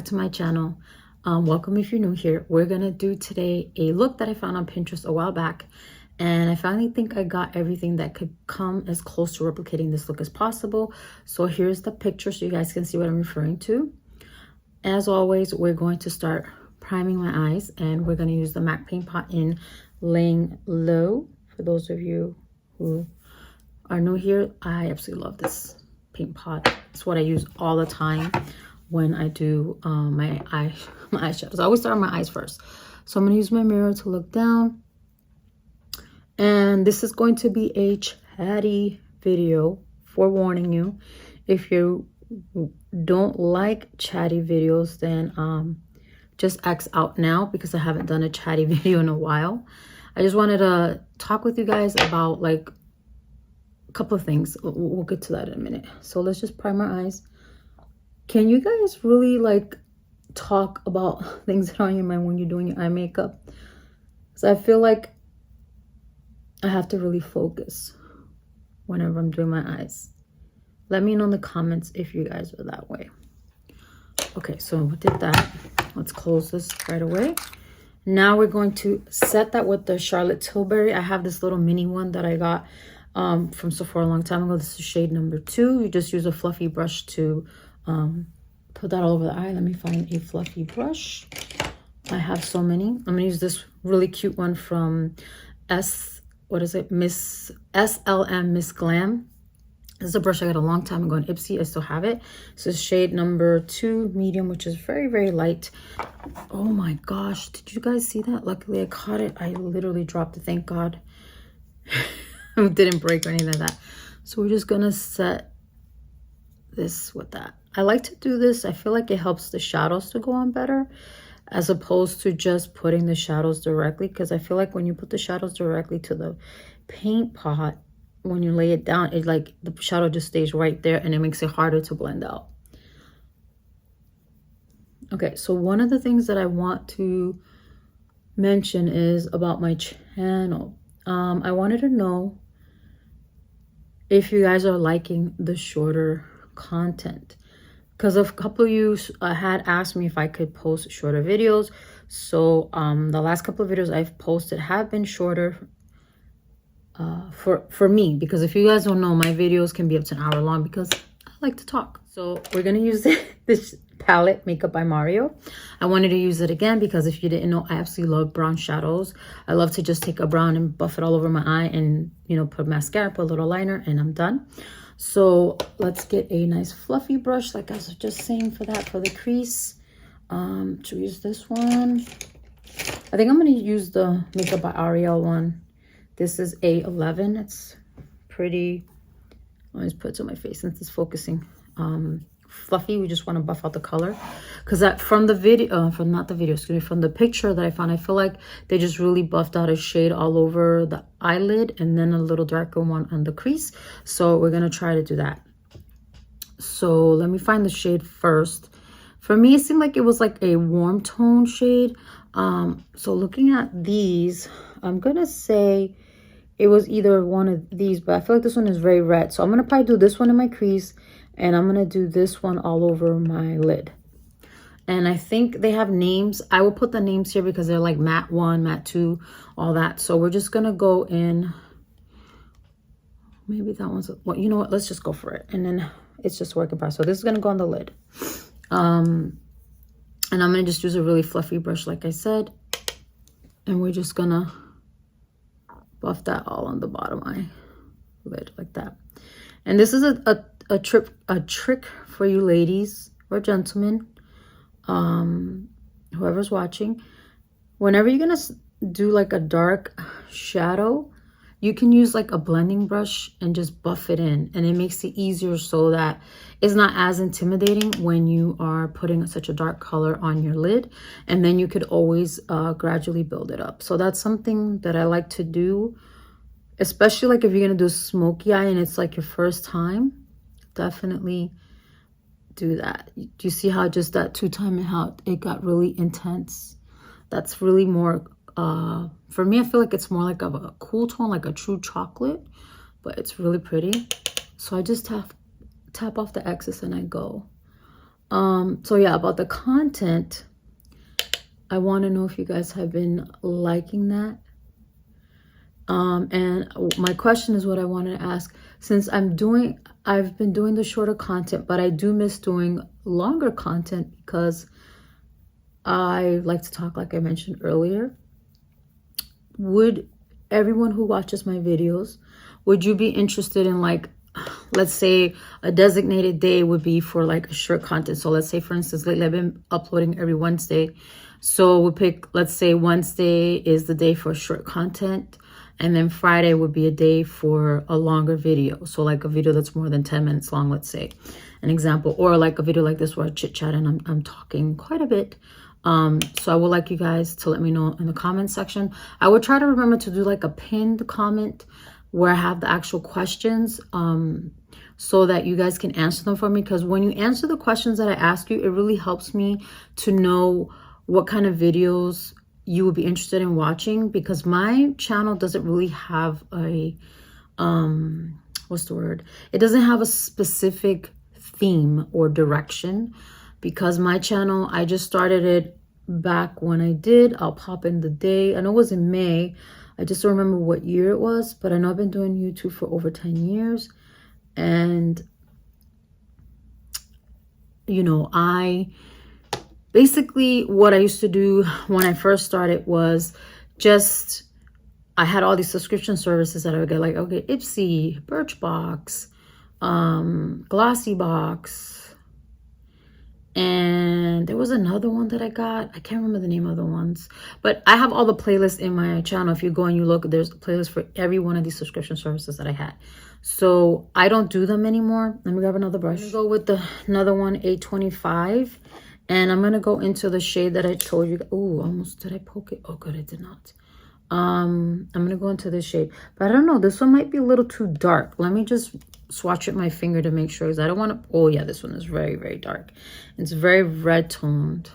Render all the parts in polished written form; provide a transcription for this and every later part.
back to my channel. Welcome if you're new here. We're gonna do today a look that I found on Pinterest a while back, and I finally think I got everything that could come as close to replicating this look as possible. So here's the picture so you guys can see what I'm referring to. As always, we're going to start priming my eyes, and we're going to use the MAC paint pot in Laying Low. For those of you who are new here, I absolutely love this paint pot. It's what I use all the time when I do my eyeshadows. I always start on my eyes first. So I'm going to use my mirror to look down. And this is going to be a chatty video, forewarning you. If you don't like chatty videos, then just X out now, because I haven't done a chatty video in a while. I just wanted to talk with you guys about like a couple of things. We'll get to that in a minute. So let's just prime our eyes. Can you guys really like talk about things that are on your mind when you're doing your eye makeup? Because I feel like I have to really focus whenever I'm doing my eyes. Let me know in the comments if you guys are that way. Okay, so we did that. Let's close this right away. Now we're going to set that with the Charlotte Tilbury. I have this little mini one that I got from Sephora a long time ago. This is shade number 2. You just use a fluffy brush to put that all over the eye. Let me find a fluffy brush. I have so many. I'm gonna use this really cute one from SLMISSGLAM. This is a brush I got a long time ago in IPSY. I still have it. This is shade number 2, medium, which is very, very light. Oh my gosh, did you guys see that? Luckily I caught it. I literally dropped it, thank God. It didn't break or anything like that. So we're just gonna set this with that. I like to do this. I feel like it helps the shadows to go on better, as opposed to just putting the shadows directly, because I feel like when you put the shadows directly to the paint pot, when you lay it down, it like the shadow just stays right there and it makes it harder to blend out. Okay, so one of the things that I want to mention is about my channel. I wanted to know if you guys are liking the shorter content, because a couple of you had asked me if I could post shorter videos. So the last couple of videos I've posted have been shorter for me, because if you guys don't know, my videos can be up to an hour long because I like to talk. So we're gonna use this palette, Makeup by Mario. I wanted to use it again because if you didn't know, I absolutely love brown shadows. I love to just take a brown and buff it all over my eye, and you know, put mascara, put a little liner, and I'm done. So let's get a nice fluffy brush, like I was just saying, for that, for the crease. To use this one, I think I'm going to use the Makeup by Ariel one. This is A11. It's pretty, I'll just put it to my face since it's focusing. Fluffy. We just want to buff out the color, because that from the video, from the picture that I found, I feel like they just really buffed out a shade all over the eyelid and then a little darker one on the crease. So we're gonna try to do that. So let me find the shade first. For me, it seemed like it was like a warm tone shade. So looking at these, I'm gonna say it was either one of these, but I feel like this one is very red. So I'm gonna probably do this one in my crease, and I'm gonna do this one all over my lid. And I think they have names. I will put the names here because they're like matte 1, matte 2, all that. So we're just gonna go in. Maybe that one's, well, you know what? Let's just go for it. And then it's just work in progress. So this is gonna go on the lid. And I'm gonna just use a really fluffy brush, like I said. And we're just gonna buff that all on the bottom eye lid like that. And this is a trick for you ladies or gentlemen, whoever's watching. Whenever you're gonna do like a dark shadow, you can use like a blending brush and just buff it in, and it makes it easier so that it's not as intimidating when you are putting such a dark color on your lid. And then you could always gradually build it up. So that's something that I like to do, especially like if you're gonna do a smoky eye and it's like your first time. Definitely do that. Do you see how just that 2-time and how it got really intense? That's really more for me, I feel like it's more like of a cool tone, like a true chocolate, but it's really pretty. So I just tap off the excess and I go. So yeah, about the content, I want to know if you guys have been liking that. And my question is what I wanted to ask. Since I've been doing the shorter content, but I do miss doing longer content because I like to talk, like I mentioned earlier. Would everyone who watches my videos, would you be interested in, like, let's say a designated day would be for like a short content? So let's say, for instance, lately I've been uploading every Wednesday. So we pick, let's say Wednesday is the day for short content, and then Friday would be a day for a longer video. So like a video that's more than 10 minutes long, let's say, an example, or like a video like this where I chit chat and I'm talking quite a bit. So I would like you guys to let me know in the comment section. I would try to remember to do like a pinned comment where I have the actual questions, so that you guys can answer them for me. Because when you answer the questions that I ask you, it really helps me to know what kind of videos you would be interested in watching, because my channel doesn't really have a, what's the word? It doesn't have a specific theme or direction, because my channel, I just started it back when I did. I'll pop in the day. I know it was in May. I just don't remember what year it was, but I know I've been doing YouTube for over 10 years. And, you know, basically what I used to do when I first started was just, I had all these subscription services that I would get, like, okay, IPSY, Birchbox, Glossybox, and there was another one that I got. I can't remember the name of the ones, but I have all the playlists in my channel. If you go and you look, there's a playlist for every one of these subscription services that I had. So I don't do them anymore. Let me grab another brush. I'm gonna go with another one, 825, and I'm gonna go into the shade that I told you. Oh, almost did I poke it? Oh, good, I did not. I'm gonna go into this shade, but I don't know, this one might be a little too dark. Let me just swatch it my finger to make sure, because I don't want to. Oh yeah, this one is very, very dark. It's very red toned,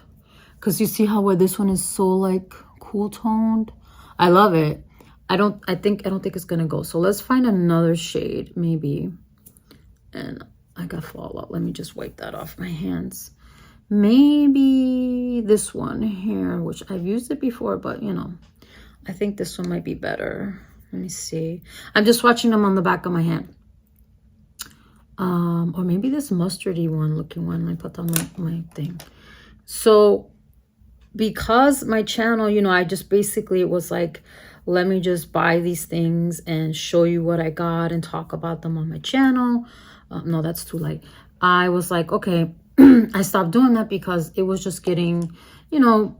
because you see how where this one is so like cool toned. I love it. I don't think it's gonna go. So let's find another shade maybe. And I got fallout. Let me just wipe that off my hands. Maybe this one here, which I've used it before, but you know, I think this one might be better. Let me see. I'm just swatching them on the back of my hand. Or maybe this mustardy one looking one I put on my thing. So because my channel, you know, I just basically, it was like, let me just buy these things and show you what I got and talk about them on my channel. No, that's too light. I was like, okay, I stopped doing that because it was just getting, you know,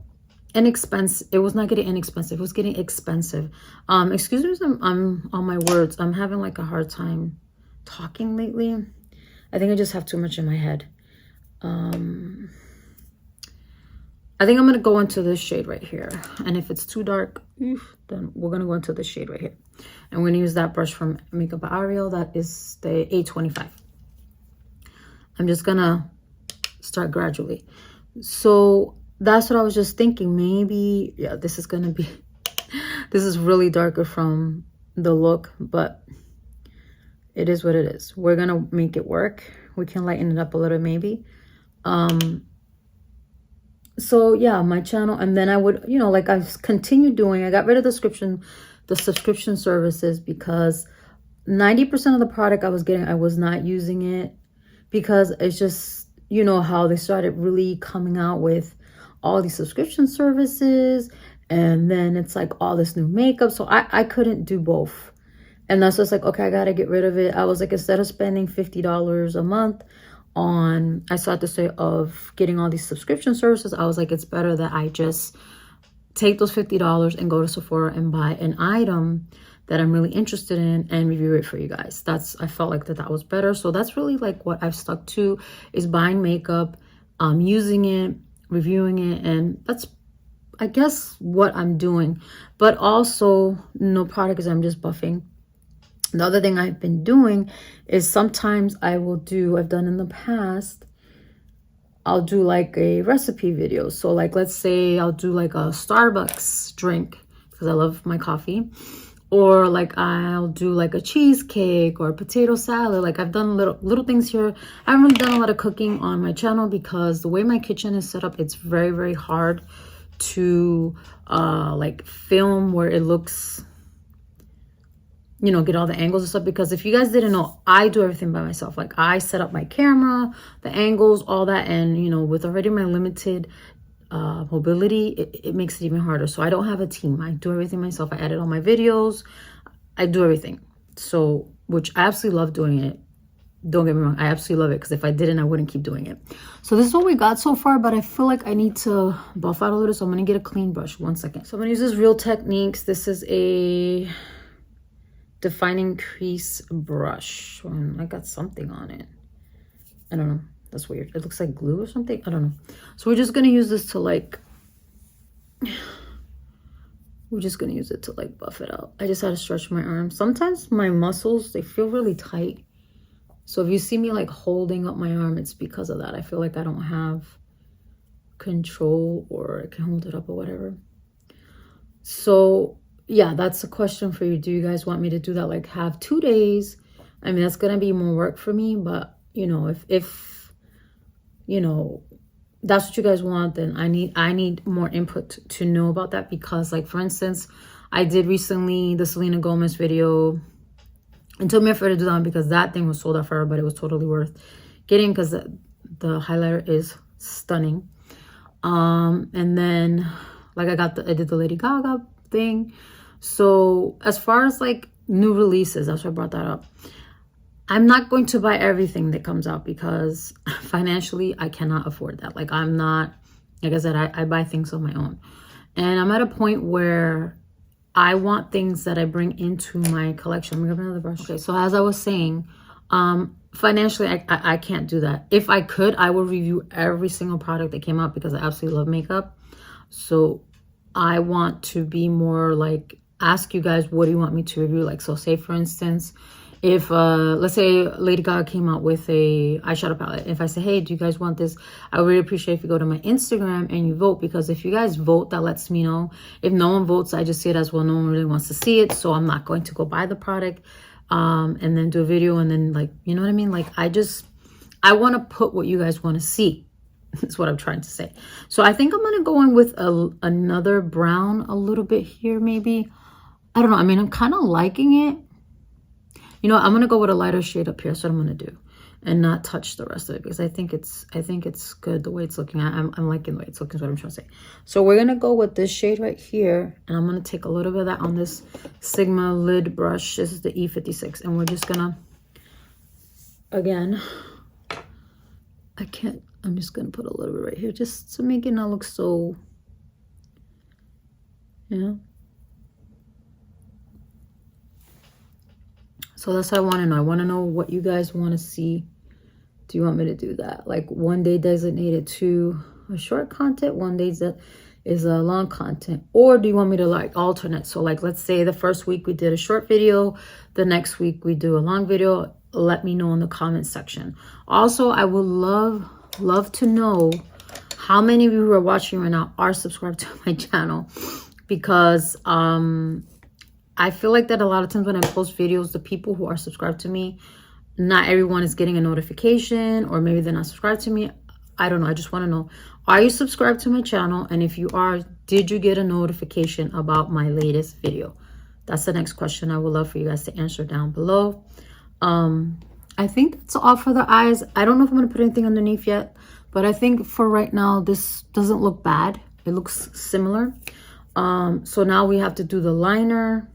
inexpensive. It was not getting inexpensive. It was getting expensive. Excuse me, I'm on my words. I'm having like a hard time talking lately. I think I just have too much in my head. I think I'm gonna go into this shade right here, and if it's too dark, then we're gonna go into this shade right here, and we're gonna use that brush from Makeup by Ariel. That is the 825. I'm just gonna start gradually. So that's what I was just thinking. Maybe, yeah, this is gonna be this is really darker from the look, but it is what it is. We're gonna make it work. We can lighten it up a little maybe. So yeah, my channel, and then I would, you know, like I've continued doing, I got rid of the subscription services, because 90% of the product I was getting, I was not using it, because it's just, you know, how they started really coming out with all these subscription services, and then it's like all this new makeup. So I couldn't do both. And that's just like, okay, I gotta get rid of it. I was like, instead of spending $50 a month on, I started to say, of getting all these subscription services, I was like, it's better that I just take those $50 and go to Sephora and buy an item that I'm really interested in and review it for you guys. I felt like that was better. So that's really like what I've stuck to, is buying makeup, using it, reviewing it, and that's, I guess, what I'm doing. But also no product, because I'm just buffing. The other thing I've been doing is sometimes I've done in the past, I'll do like a recipe video. So like, let's say I'll do like a Starbucks drink, because I love my coffee. or like I'll do like a cheesecake or a potato salad. Like I've done little things here. I haven't really done a lot of cooking on my channel because the way my kitchen is set up, it's very, very hard to like film where it looks, you know, get all the angles and stuff. Because if you guys didn't know, I do everything by myself. Like I set up my camera, the angles, all that. And, you know, with already my limited mobility, it makes it even harder. So I don't have a team. I do everything myself. I edit all my videos. I do everything. So, which I absolutely love doing it. Don't get me wrong. I absolutely love it, because if I didn't, I wouldn't keep doing it. So this is what we got so far, but I feel like I need to buff out a little. So I'm going to get a clean brush. 1 second. So I'm going to use this Real Techniques. This is a defining crease brush. I got something on it. I don't know. That's weird. It looks like glue or something. I don't know. So we're just going to use this to like, we're just going to use it to like buff it out. I just had to stretch my arm. Sometimes my muscles, they feel really tight. So if you see me like holding up my arm, it's because of that. I feel like I don't have control, or I can hold it up or whatever. So yeah, that's a question for you. Do you guys want me to do that? Like have 2 days? I mean, that's going to be more work for me, but you know, if you know, that's what you guys want, then I need more input to know about that. Because like, for instance, I did recently the Selena Gomez video. It took me forever to do that because that thing was sold out forever, but it was totally worth getting because the highlighter is stunning. And then like I did the Lady Gaga thing. So as far as like new releases, that's why I brought that up. I'm not going to buy everything that comes out because financially I cannot afford that. Like I'm not, like I said, I buy things on my own. And I'm at a point where I want things that I bring into my collection. I'm gonna grab another brush. Okay, so as I was saying, financially I can't do that. If I could, I would review every single product that came out because I absolutely love makeup. So I want to be more like, ask you guys, what do you want me to review? Like, so say for instance, if let's say Lady Gaga came out with a eyeshadow palette, if I say, hey, do you guys want this, I would really appreciate if you go to my Instagram and you vote, because if you guys vote, that lets me know. If no one votes, I just see it as, well, no one really wants to see it, so I'm not going to go buy the product and then do a video, and then like, you know what I mean? Like I want to put what you guys want to see. That's what I'm trying to say. So I think I'm going to go in with another brown a little bit here, maybe. I don't know. I mean, I'm kind of liking it. You know, I'm going to go with a lighter shade up here. That's what I'm going to do. And not touch the rest of it, because I think it's good the way it's looking. I'm liking the way it's looking, is what I'm trying to say. So we're going to go with this shade right here. And I'm going to take a little bit of that on this Sigma lid brush. This is the E56. And we're just going to, again, I'm just going to put a little bit right here just to make it not look so, you know. So that's what I want to know. I want to know what you guys want to see. Do you want me to do that? Like one day designated to a short content, one day that is a long content? Or do you want me to like alternate? So like, let's say the first week we did a short video, the next week we do a long video. Let me know in the comment section. Also, I would love to know how many of you who are watching right now are subscribed to my channel, because I feel like that a lot of times when I post videos, the people who are subscribed to me, not everyone is getting a notification, or maybe they're not subscribed to me. I don't know. I just want to know, are you subscribed to my channel? And if you are, did you get a notification about my latest video? That's the next question I would love for you guys to answer down below. I think that's all for the eyes. I don't know if I'm going to put anything underneath yet, but I think for right now, this doesn't look bad. It looks similar. So now we have to do the liner.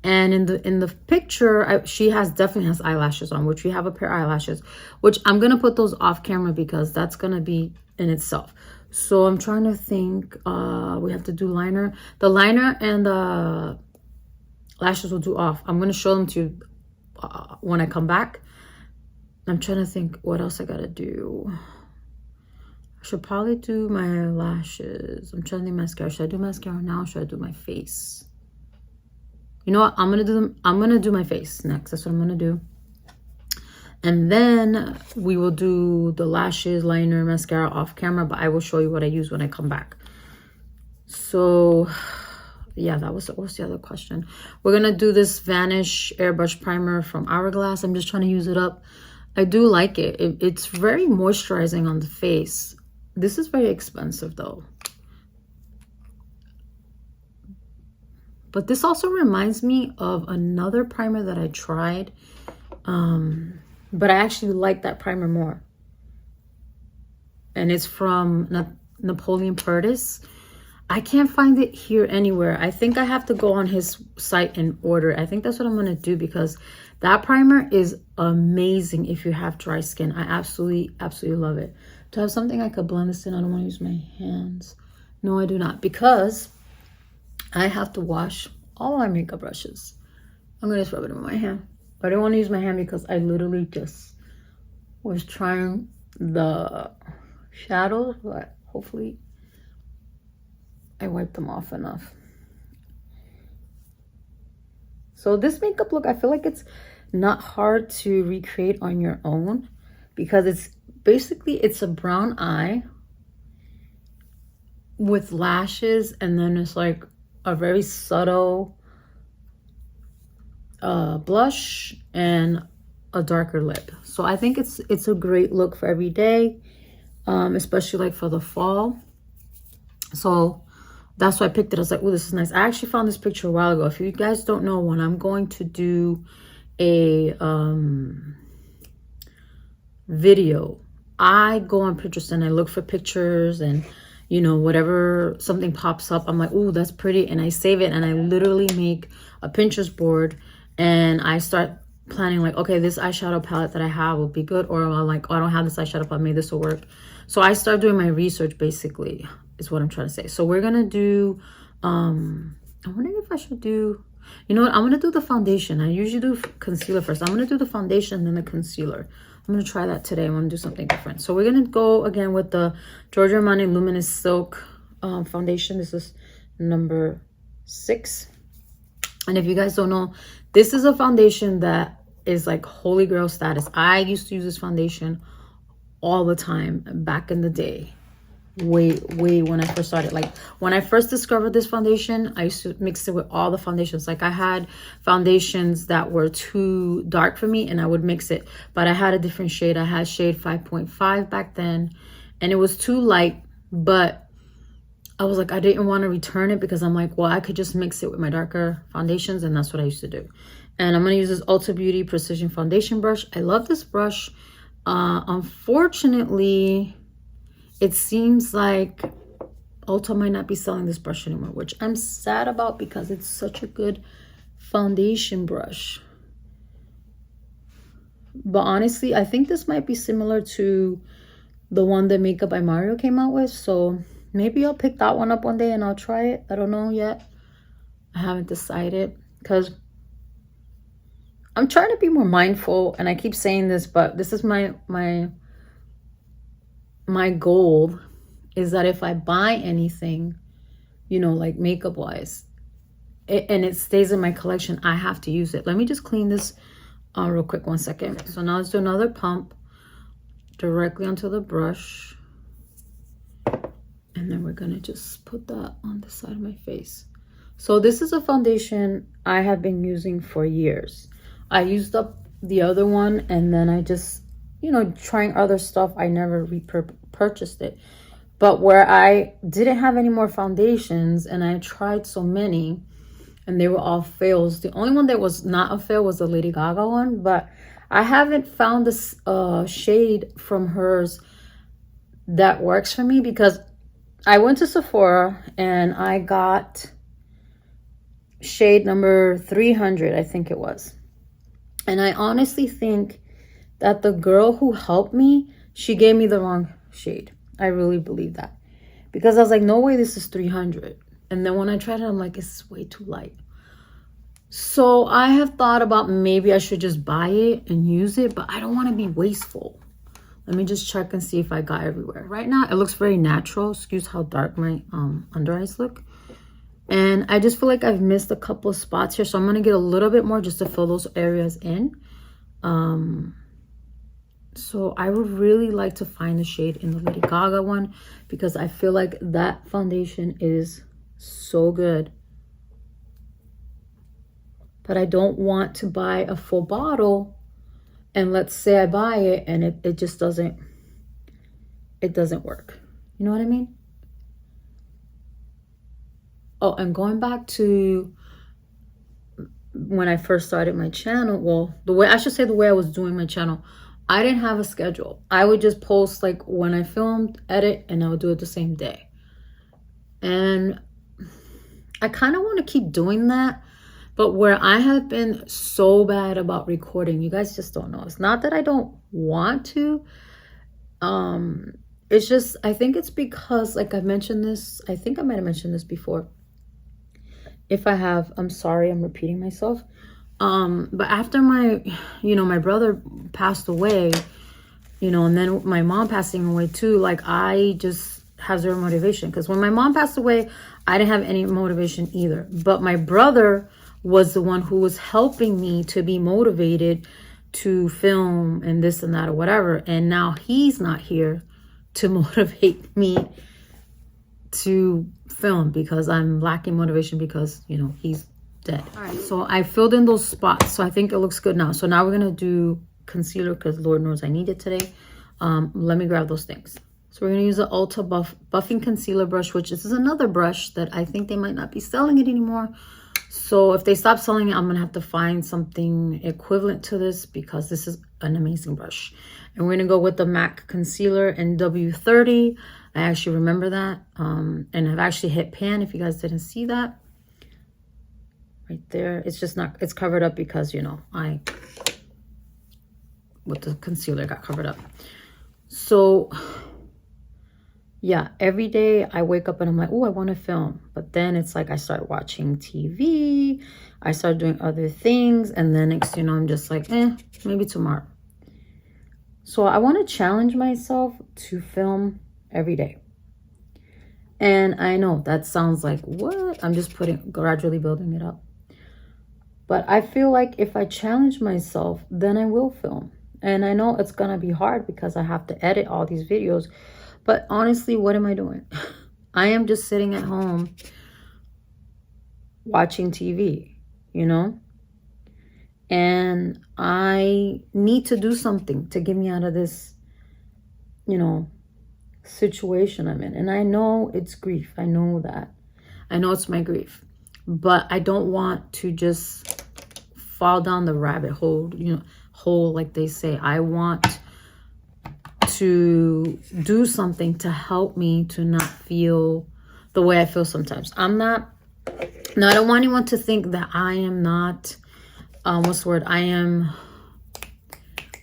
And in the picture, she definitely has eyelashes on, which we have a pair of eyelashes, which I'm going to put those off camera because that's going to be in itself. So I'm trying to think, we have to do liner. The liner and the lashes will do off. I'm going to show them to you when I come back. I'm trying to think what else I got to do. I should probably do my lashes. I'm trying to do mascara. Should I do mascara now? Or should I do my face? You know what? I'm gonna do my face next. That's what I'm gonna do. And then we will do the lashes, liner, mascara off camera, but I will show you what I use when I come back. So yeah, that was the other question. We're gonna do this Vanish airbrush primer from Hourglass. I'm just trying to use it up. I do like it. It's very moisturizing on the face. This is very expensive though. But this also reminds me of another primer that I tried. But I actually like that primer more. And it's from Napoleon Purtis. I can't find it here anywhere. I think I have to go on his site and order. I think that's what I'm going to do, because that primer is amazing if you have dry skin. I absolutely love it. Do I have something I could blend this in? I don't want to use my hands. No, I do not, because I have to wash all my makeup brushes. I'm going to just rub it in my hand. I didn't want to use my hand because I literally just was trying the shadows, but hopefully I wiped them off enough. So this makeup look, I feel like it's not hard to recreate on your own, because it's basically, it's a brown eye with lashes, and then it's like a very subtle blush and a darker lip. So I think it's a great look for every day, especially like for the fall. So that's why I picked it. I was like, oh, this is nice. I actually found this picture a while ago. If you guys don't know, when I'm going to do a video, I go on Pinterest and I look for pictures, and you know, whatever something pops up, I'm like, oh, that's pretty, and I save it, and I literally make a Pinterest board, and I start planning like, okay, this eyeshadow palette that I have will be good, or I'm like, oh, I don't have this eyeshadow palette, maybe this will work. So I start doing my research, basically, is what I'm trying to say. So we're gonna do I'm wondering if I should do, you know what, I'm gonna do the foundation. I usually do concealer first. I'm gonna do the foundation, then the concealer. I'm gonna try that today. I want to do something different. So we're gonna go again with the Giorgio Armani Luminous Silk foundation. This is number 6. And if you guys don't know, this is a foundation that is like holy grail status. I used to use this foundation all the time back in the day. Way when I first started. Like when I first discovered this foundation, I used to mix it with all the foundations. Like I had foundations that were too dark for me, and I would mix it, but I had a different shade. I had shade 5.5 back then, and it was too light, but I was like, I didn't want to return it, because I'm like, well, I could just mix it with my darker foundations, and that's what I used to do. And I'm going to use this Ulta Beauty Precision Foundation brush. I love this brush. Unfortunately, it seems like Ulta might not be selling this brush anymore, which I'm sad about, because it's such a good foundation brush. But honestly, I think this might be similar to the one that Makeup by Mario came out with. So maybe I'll pick that one up one day and I'll try it. I don't know yet. I haven't decided, because I'm trying to be more mindful, and I keep saying this, but this is my goal, is that if I buy anything, you know, like makeup wise, and it stays in my collection, I have to use it. Let me just clean this real quick, 1 second. So now let's do another pump directly onto the brush, and then we're gonna just put that on the side of my face. So this is a foundation I have been using for years. I used up the other one, and then I just, you know, trying other stuff, I never repurchased it. But where I didn't have any more foundations, and I tried so many, and they were all fails. The only one that was not a fail was the Lady Gaga one, but I haven't found this shade from hers that works for me, because I went to Sephora and I got shade number 300, I think it was. And I honestly think that the girl who helped me, she gave me the wrong shade. I really believe that, because I was like, no way this is 300. And then when I tried it, I'm like, it's way too light. So I have thought about maybe I should just buy it and use it, but I don't want to be wasteful. Let me just check and see if I got everywhere. Right now, it looks very natural. Excuse how dark my under eyes look. And I just feel like I've missed a couple of spots here. So I'm going to get a little bit more just to fill those areas in. So I would really like to find the shade in the Lady Gaga one, because I feel like that foundation is so good. but I don't want to buy a full bottle. And let's say I buy it and it just doesn't work. You know what I mean? Oh, and going back to when I first started my channel, well, the way I was doing my channel, I didn't have a schedule. I would just post like when I filmed, edit, and I would do it the same day. And I kind of want to keep doing that. But where I have been so bad about recording, you guys just don't know. It's not that I don't want to. It's just, I think it's because, like I've mentioned this, I think I might have mentioned this before. If I have, I'm sorry, I'm repeating myself. But after my brother passed away, and then my mom passing away too, like I just have zero motivation. Because when my mom passed away, I didn't have any motivation either. But my brother was the one who was helping me to be motivated to film and this and that or whatever. And now he's not here to motivate me to film because I'm lacking motivation because, he's dead. All right, so I filled in those spots. So I think it looks good now. So now we're going to do concealer because Lord knows I need it today. Let me grab those things. So we're going to use the Ulta Buffing Concealer Brush, which this is another brush that I think they might not be selling it anymore. So if they stop selling it, I'm going to have to find something equivalent to this because this is an amazing brush. And we're going to go with the MAC Concealer in W30. I actually remember that. And I've actually hit pan if you guys didn't see that. Right there. It's just not, it's covered up because, with the concealer got covered up. So yeah, every day I wake up and I'm like, oh, I want to film. But then it's like I start watching TV. I start doing other things. And then next, I'm just like, maybe tomorrow. So I want to challenge myself to film every day. And I know that sounds like, what? I'm just gradually building it up. But I feel like if I challenge myself, then I will film. And I know it's going to be hard because I have to edit all these videos. But honestly, what am I doing? I am just sitting at home watching TV, And I need to do something to get me out of this, situation I'm in. And I know it's grief. I know that. I know it's my grief. But I don't want to just fall down the rabbit hole, hole like they say. I want to do something to help me to not feel the way I feel sometimes. I don't want anyone to think that I am not, what's the word I'm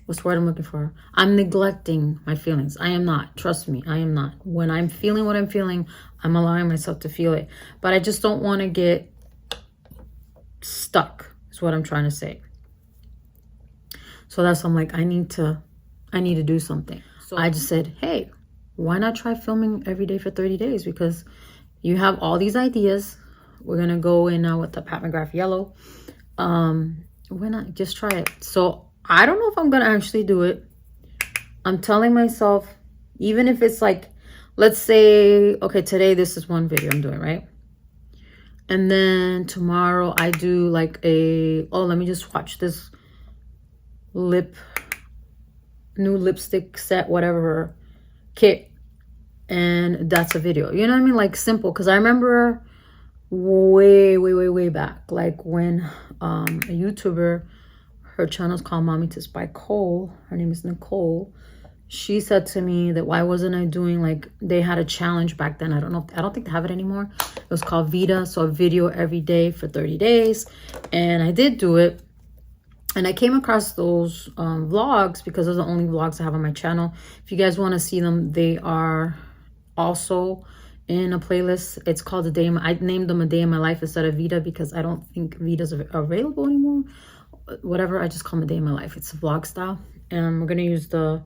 looking for? I'm neglecting my feelings. I am not. Trust me, I am not. When I'm feeling what I'm feeling, I'm allowing myself to feel it. But I just don't want to get stuck, is what I'm trying to say. So that's why I'm like, I need to do something. So I just said, hey, why not try filming every day for 30 days? Because you have all these ideas. We're going to go in now with the Pat McGrath Yellow. Why not just try it? So I don't know if I'm going to actually do it. I'm telling myself, even if it's like, let's say, okay, today this is one video I'm doing, right? And then tomorrow I do like let me just watch this new lipstick set, whatever, kit. And that's a video. You know what I mean? Like simple. Because I remember way back, like when a YouTuber, her channel's called Mommy Tips by Cole. Her name is Nicole. She said to me that why wasn't I doing, like, they had a challenge back then. I don't think they have it anymore. It was called Vita. So a video every day for 30 days. And I did do it. And I came across those vlogs because those are the only vlogs I have on my channel. If you guys want to see them, they are also in a playlist. It's called A Day in My... I named them A Day in My Life instead of Vita because I don't think Vita's available anymore. Whatever, I just call them A Day in My Life. It's a vlog style. And we're going to use the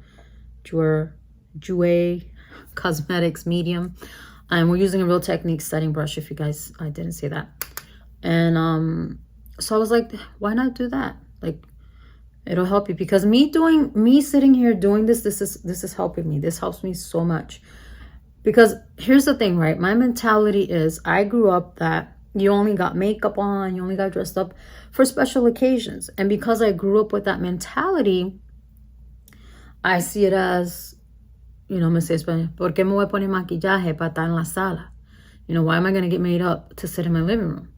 JOUER Cosmetics Medium. And we're using a Real Techniques setting brush, if you guys... I didn't say that. And so I was like, why not do that? Like, it'll help you, because me sitting here doing this is helping me. This helps me so much. Because here's the thing, right? My mentality is, I grew up that You only got makeup on, you only got dressed up for special occasions. And because I grew up with that mentality, I see it as, you know, me say Spanish, ¿por qué me voy a poner maquillaje para estar en la sala? You know, why am I going to get made up to sit in my living room?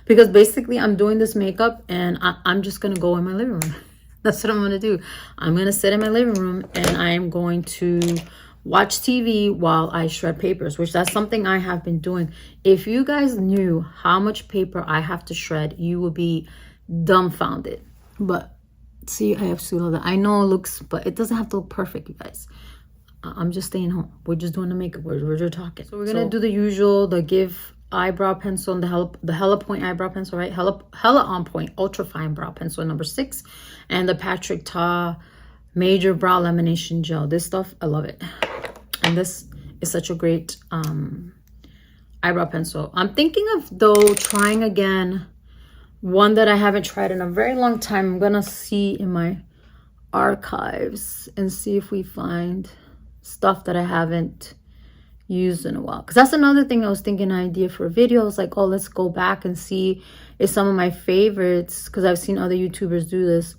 Because basically I'm doing this makeup and I'm just going to go in my living room. That's what I'm going to do. I'm going to sit in my living room and I am going to watch TV while I shred papers, which that's something I have been doing. If you guys knew how much paper I have to shred, you would be dumbfounded. But see, I absolutely love that. I know it looks, but it doesn't have to look perfect, you guys. I'm just staying home. We're just doing the makeup. We're just talking. So we're going to do the usual, the Give eyebrow pencil and the Hella Point eyebrow pencil, right? Hella On Point Ultra Fine Brow Pencil number 6. And the Patrick Ta Major Brow Lamination Gel. This stuff, I love it. And this is such a great eyebrow pencil. I'm thinking of, though, trying again one that I haven't tried in a very long time. I'm going to see in my archives and see if we find stuff that I haven't used in a while. Because that's another thing I was thinking, an idea for a video. I was like, oh, let's go back and see if some of my favorites, because I've seen other YouTubers do this,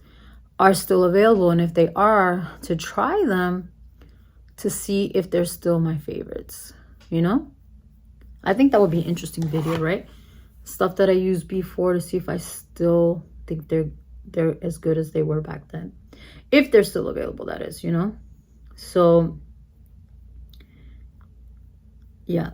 are still available. And if they are, to try them to see if they're still my favorites, you know? I think that would be an interesting video, right? Stuff that I used before to see if I still think they're as good as they were back then. If they're still available, that is, you know? So, yeah.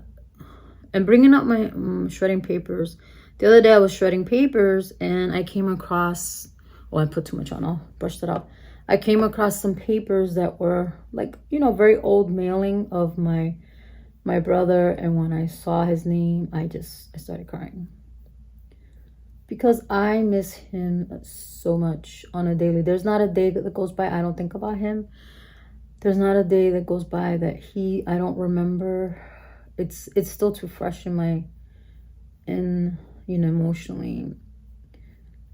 And bringing up my shredding papers. The other day I was shredding papers and I came across, oh, I put too much on. I'll brush that out. I came across some papers that were like, you know, very old mailing of my brother. And when I saw his name, I started crying. Because I miss him so much on a daily. There's not a day that goes by I don't think about him. There's not a day that goes by that I don't remember. It's still too fresh in you know, emotionally.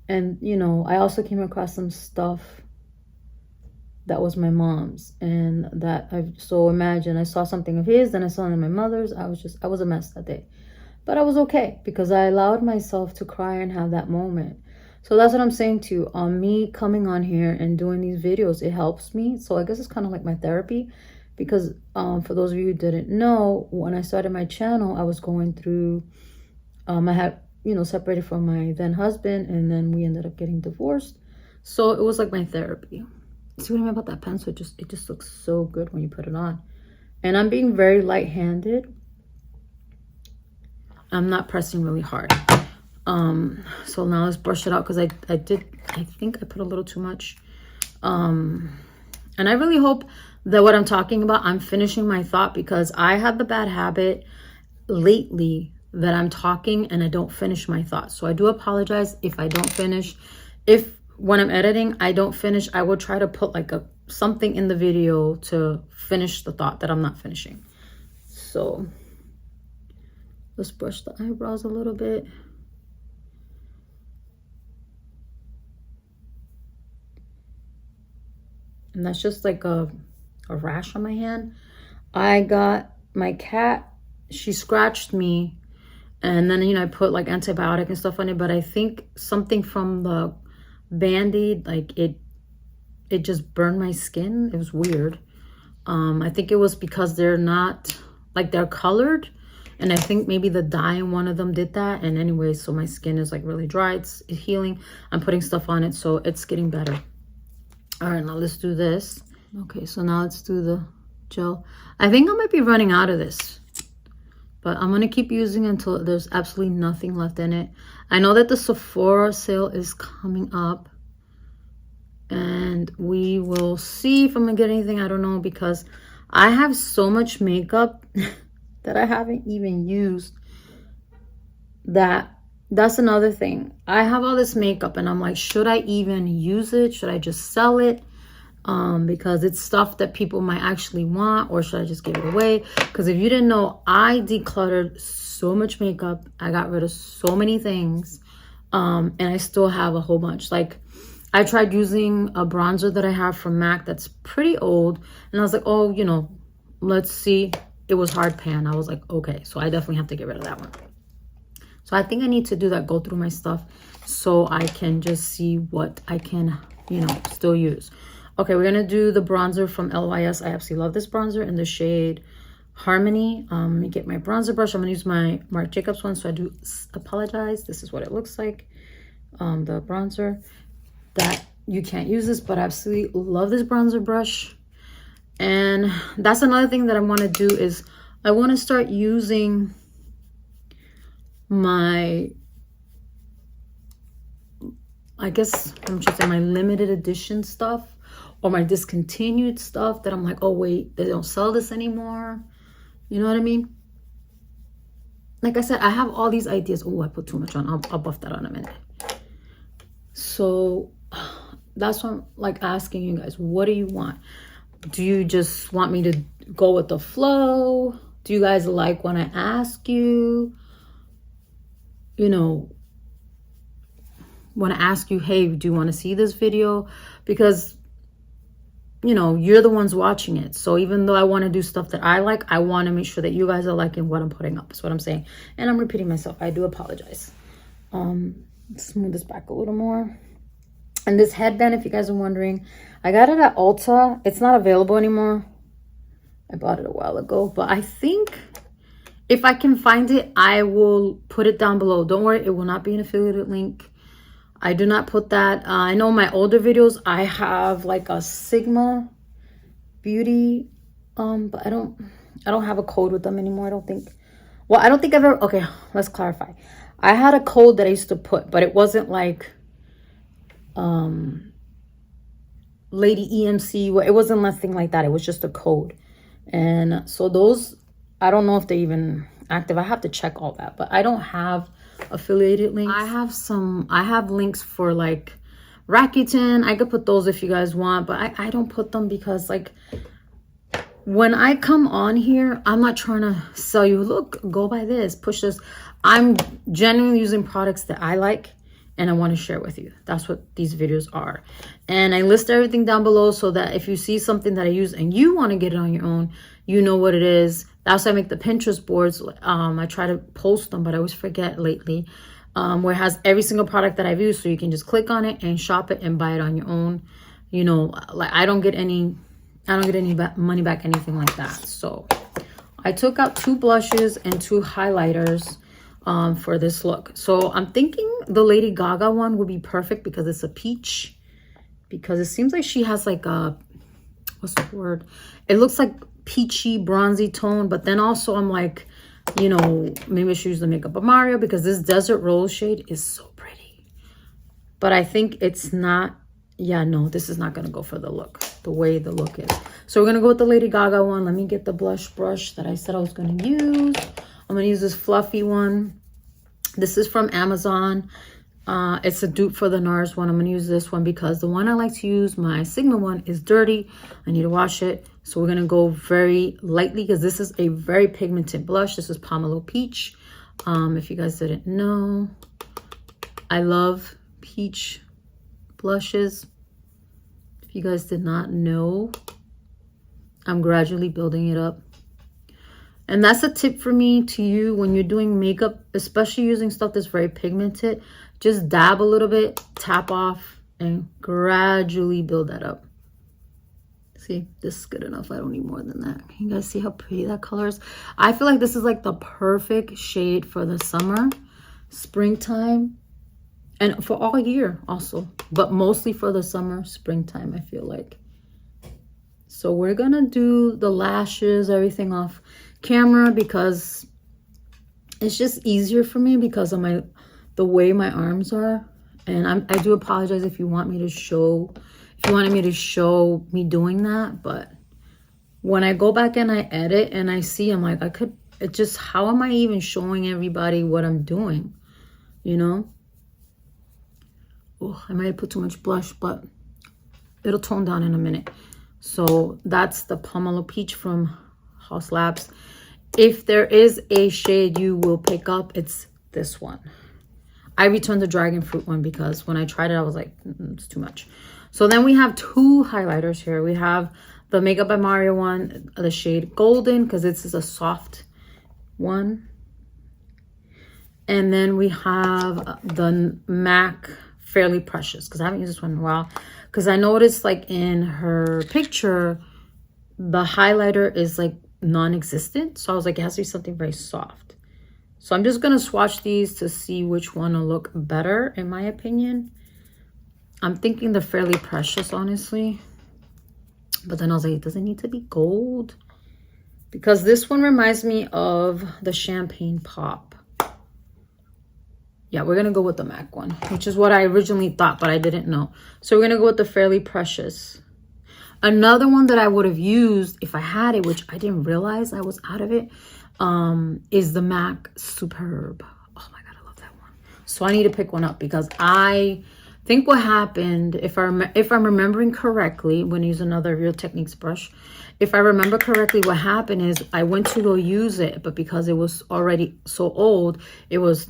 And, you know, I also came across some stuff that was my mom's, and so imagine I saw something of his, then I saw it in my mother's. I was a mess that day, but I was okay because I allowed myself to cry and have that moment. So that's what I'm saying to you. Me coming on here and doing these videos, it helps me. So I guess it's kind of like my therapy, because for those of you who didn't know, when I started my channel, I was going through, I had, you know, separated from my then husband, and then we ended up getting divorced. So it was like my therapy. See what I mean about that pencil? It just looks so good when you put it on. And I'm being very light-handed. I'm not pressing really hard. So now let's brush it out, because I think I put a little too much. And I really hope that what I'm talking about, I'm finishing my thought, because I had the bad habit lately that I'm talking and I don't finish my thoughts. So I do apologize if I don't finish. When I'm editing, I don't finish, I will try to put like something in the video to finish the thought that I'm not finishing. So let's brush the eyebrows a little bit. And that's just like a rash on my hand. I got my cat, she scratched me, and then, you know, I put like antibiotic and stuff on it, but I think something from the Band-Aid, like it just burned my skin. It was weird. I think it was because they're not, like, they're colored, and I think maybe the dye in one of them did that. And anyway, so my skin is like really dry. It's healing. I'm putting stuff on it, so it's getting better. All right, now let's do this. Okay, so now let's do the gel. I think I might be running out of this, but I'm gonna keep using it until there's absolutely nothing left in it. I know that the Sephora sale is coming up, and we will see if I'm gonna get anything. I don't know, because I have so much makeup that I haven't even used. That's another thing. I have all this makeup and I'm like, should I even use it? Should I just sell it? Because it's stuff that people might actually want, or should I just give it away? Because if you didn't know, I decluttered so much makeup. I got rid of so many things, and I still have a whole bunch. Like, I tried using a bronzer that I have from MAC that's pretty old, and I was like, oh, you know, let's see. It was hard pan. I was like, okay, so I definitely have to get rid of that one. So So I think I need to do that, go through my stuff so I can just see what I can, you know, still use. Okay, we're gonna do the bronzer from LYS. I absolutely love this bronzer in the shade Harmony. Let me get my bronzer brush. I'm gonna use my Marc Jacobs one, so I do apologize. This is what it looks like. The bronzer, that you can't use this, but I absolutely love this bronzer brush. And that's another thing that I want to do is I want to start using my, I guess I'm just saying, my limited edition stuff or my discontinued stuff that I'm like, oh wait, they don't sell this anymore. You know what I mean? Like I said, I have all these ideas. Oh, I put too much on. I'll buff that on a minute. So that's what I'm like asking you guys. What do you want? Do you just want me to go with the flow? Do you guys like when I ask you? You know, when I ask you, hey, do you want to see this video? Because, you know, you're the ones watching it. So even though I want to do stuff that I like, I want to make sure that you guys are liking what I'm putting up. That's what I'm saying. And I'm repeating myself. I do apologize. Smooth this back a little more. And this headband, if you guys are wondering, I got it at Ulta. It's not available anymore. I bought it a while ago. But I think if I can find it, I will put it down below. Don't worry, it will not be an affiliated link. I do not put that. I know my older videos, I have like a Sigma Beauty, but I don't have a code with them anymore. I don't think. Well, I don't think I've ever. Okay, let's clarify. I had a code that I used to put, but it wasn't like Lady EMC. It wasn't nothing like that. It was just a code. And so those, I don't know if they're even active. I have to check all that, but I don't have affiliated links. I have links for like Rakuten. I could put those if you guys want, but I don't put them because like when I come on here, I'm not trying to sell you, look, go buy this, push this. I'm genuinely using products that I like and I want to share with you. That's what these videos are. And I list everything down below so that if you see something that I use and you want to get it on your own, you know what it is. That's why I make the Pinterest boards. I try to post them, but I always forget lately. Where it has every single product that I've used, so you can just click on it and shop it and buy it on your own. You know, like I don't get any money back, anything like that. So I took out 2 blushes and 2 highlighters for this look. So I'm thinking the Lady Gaga one would be perfect because it's a peach. Because it seems like she has like a, what's the word? It looks like peachy, bronzy tone. But then also I'm like, you know, maybe I should use the Makeup of Mario because this Desert Rose shade is so pretty. But I think it's not, yeah, no, this is not going to go for the look, the way the look is. So we're going to go with the Lady Gaga one. Let me get the blush brush that I said I was going to use. I'm going to use this fluffy one. This is from Amazon. It's a dupe for the NARS one. I'm going to use this one because the one I like to use, my Sigma one, is dirty. I need to wash it. So we're going to go very lightly because this is a very pigmented blush. This is Pomelo Peach. If you guys didn't know, I love peach blushes. If you guys did not know, I'm gradually building it up. And that's a tip for me to you when you're doing makeup, especially using stuff that's very pigmented. Just dab a little bit, tap off, and gradually build that up. See, this is good enough. I don't need more than that. Can you guys see how pretty that color is? I feel like this is like the perfect shade for the summer, springtime, and for all year also. But mostly for the summer, springtime, I feel like. So we're going to do the lashes, everything off camera because it's just easier for me because of the way my arms are. And I do apologize if you want me to show, if you wanted me to show me doing that. But when I go back and I edit and I see, I'm like, it just, how am I even showing everybody what I'm doing? You know? Oh, I might have put too much blush, but it'll tone down in a minute. So that's the Pomelo Peach from Haus Labs. If there is a shade you will pick up, it's this one. I returned the Dragon Fruit one because when I tried it, I was like, it's too much. So then we have 2 highlighters here. We have the Makeup by Mario one, the shade Golden, because this is a soft one. And then we have the MAC Fairly Precious, because I haven't used this one in a while. Because I noticed like in her picture, the highlighter is like non-existent. So I was like, it has to be something very soft. So I'm just going to swatch these to see which one will look better, in my opinion. I'm thinking the Fairly Precious, honestly. But then I was like, it doesn't need to be gold. Because this one reminds me of the Champagne Pop. Yeah, we're going to go with the MAC one, which is what I originally thought, but I didn't know. So we're going to go with the Fairly Precious. Another one that I would have used if I had it, which I didn't realize I was out of it, is the MAC Superb. Oh my God, I love that one. So I need to pick one up because I think what happened, if I'm remembering correctly, when I use another Real Techniques brush, if I remember correctly, what happened is I went to go use it, but because it was already so old, it was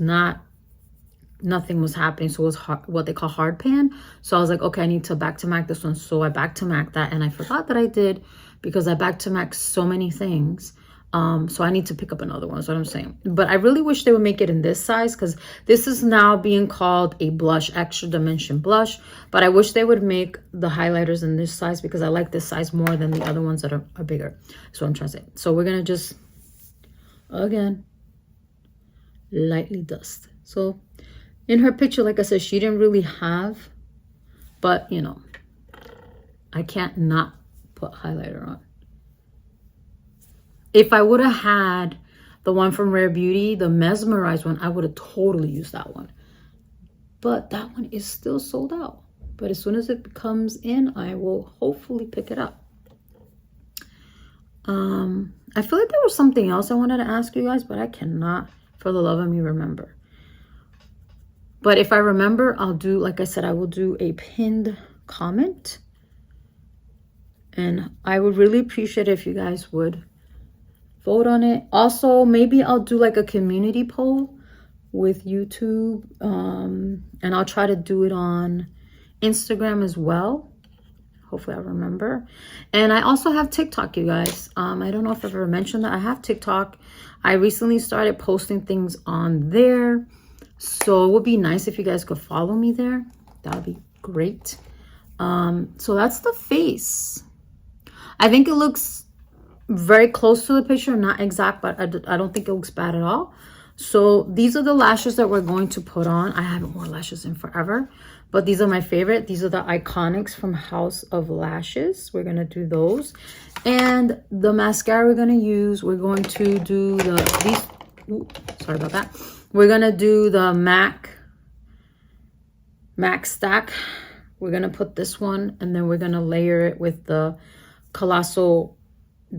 nothing was happening. So it was what they call hard pan. So I was like, okay, I need to back to MAC this one. So I back to MAC that, and I forgot that I did because I back to MAC so many things. So I need to pick up another one, is what I'm saying. But I really wish they would make it in this size, because this is now being called a blush, extra dimension blush. But I wish they would make the highlighters in this size, because I like this size more than the other ones that are bigger. That's what I'm trying to say. So we're going to just, again, lightly dust. So in her picture, like I said, she didn't really have, but you know, I can't not put highlighter on. If I would have had the one from Rare Beauty, the mesmerized one, I would have totally used that one. But that one is still sold out. But as soon as it comes in, I will hopefully pick it up. I feel like there was something else I wanted to ask you guys, but I cannot, for the love of me, remember. But if I remember, I'll do, like I said, I will do a pinned comment. And I would really appreciate it if you guys would vote on it. Also, maybe I'll do like a community poll with YouTube. And I'll try to do it on Instagram as well. Hopefully I remember. And I also have TikTok, you guys. I don't know if I've ever mentioned that. I have TikTok. I recently started posting things on there. So it would be nice if you guys could follow me there. That would be great. So that's the face. I think it looks very close to the picture, not exact, but I don't think it looks bad at all. So these are the lashes that we're going to put on. I haven't worn lashes in forever, but these are my favorite. These are the Iconics from House of Lashes. We're going to do those. And the mascara we're going to use, we're going to do sorry about that. We're going to do the MACSTACK. We're going to put this one, and then we're going to layer it with the Colossal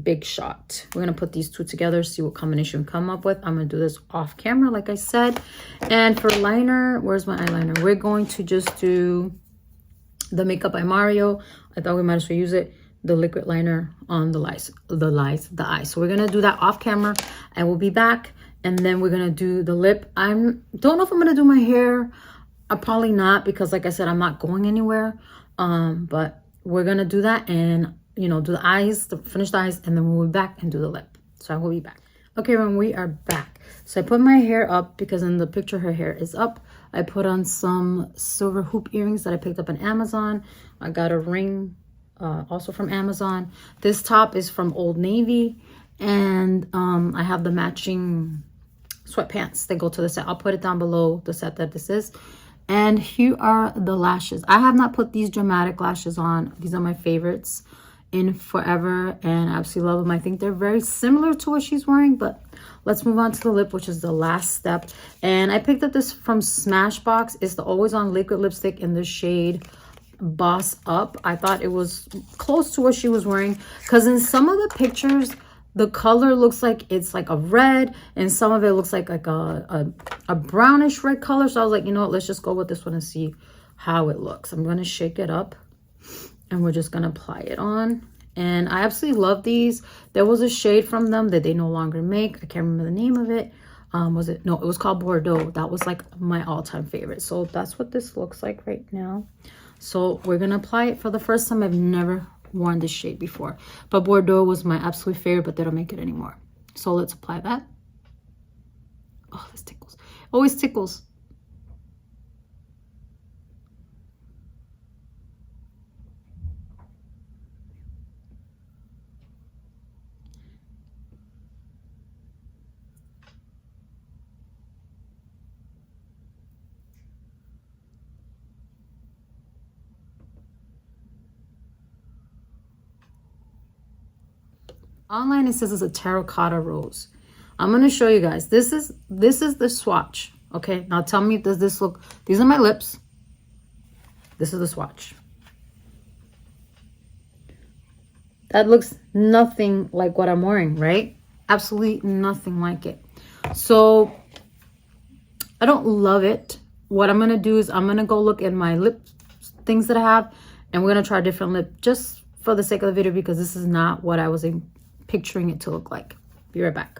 Big Shot. We're going to put these two together, see what combination we come up with. I'm going to do this off camera, like I said. And for liner, where's my eyeliner? We're going to just do the Makeup by Mario. I thought we might as well use it. The liquid liner on the eyes. So we're going to do that off camera. I will be back. And then we're going to do the lip. I don't know if I'm going to do my hair. Probably not, because like I said, I'm not going anywhere. But we're going to do that and, you know, do the eyes, finish the eyes, and then we'll be back and do the lip. So I will be back. Okay, when we are back. So I put my hair up because in the picture her hair is up. I put on some silver hoop earrings that I picked up on Amazon. I got a ring also from Amazon. This top is from Old Navy. And I have the matching sweatpants that go to the set. I'll put it down below the set that this is. And here are the lashes. I have not put these dramatic lashes on. These are my favorites in forever, and I absolutely love them. I think they're very similar to what she's wearing, but let's move on to the lip, which is the last step. And I picked up this from Smashbox. It's the Always On Liquid Lipstick in the shade Boss Up. I thought it was close to what she was wearing, because in some of the pictures, the color looks like it's like a red, and some of it looks like a brownish red color. So I was like, you know what, let's just go with this one and see how it looks. I'm going to shake it up, and we're just going to apply it on. And I absolutely love these. There was a shade from them that they no longer make. I can't remember the name of it. It was called Bordeaux. That was like my all-time favorite. So that's what this looks like right now. So we're going to apply it for the first time. I've never worn this shade before, but Bordeaux was my absolute favorite, but they don't make it anymore. So let's apply that. Oh, this tickles. Always tickles. Online it says it's a terracotta rose. I'm going to show you guys. This is the swatch. Okay, now tell me, does this look, these are my lips. This is the swatch. That looks nothing like what I'm wearing, right? Absolutely nothing like it. So I don't love it. What I'm going to do is I'm going to go look at my lip things that I have, and we're going to try a different lip just for the sake of the video, because this is not what I was picturing it to look like. Be right back.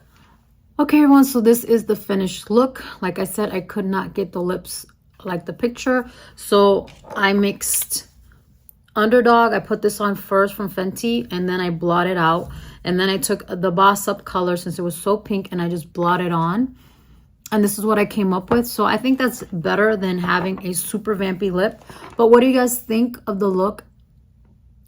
Okay, everyone, so this is the finished look. Like I said, I could not get the lips like the picture, so I mixed Underdog. I put this on first from Fenty, and then I blotted out, and then I took the Boss Up color since it was so pink, and I just blotted on, and this is what I came up with. So I think that's better than having a super vampy lip. But what do you guys think of the look?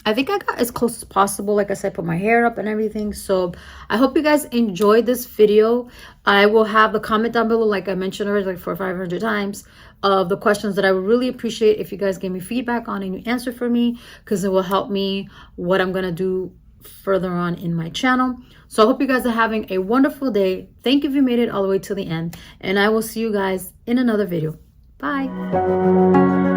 I think I got as close as possible. Like I said, I put my hair up and everything. So I hope you guys enjoyed this video. I will have the comment down below, like I mentioned already, like 400 or 500 times, of the questions that I would really appreciate if you guys gave me feedback on and you answer for me, because it will help me what I'm going to do further on in my channel. So I hope you guys are having a wonderful day. Thank you if you made it all the way to the end, and I will see you guys in another video. Bye.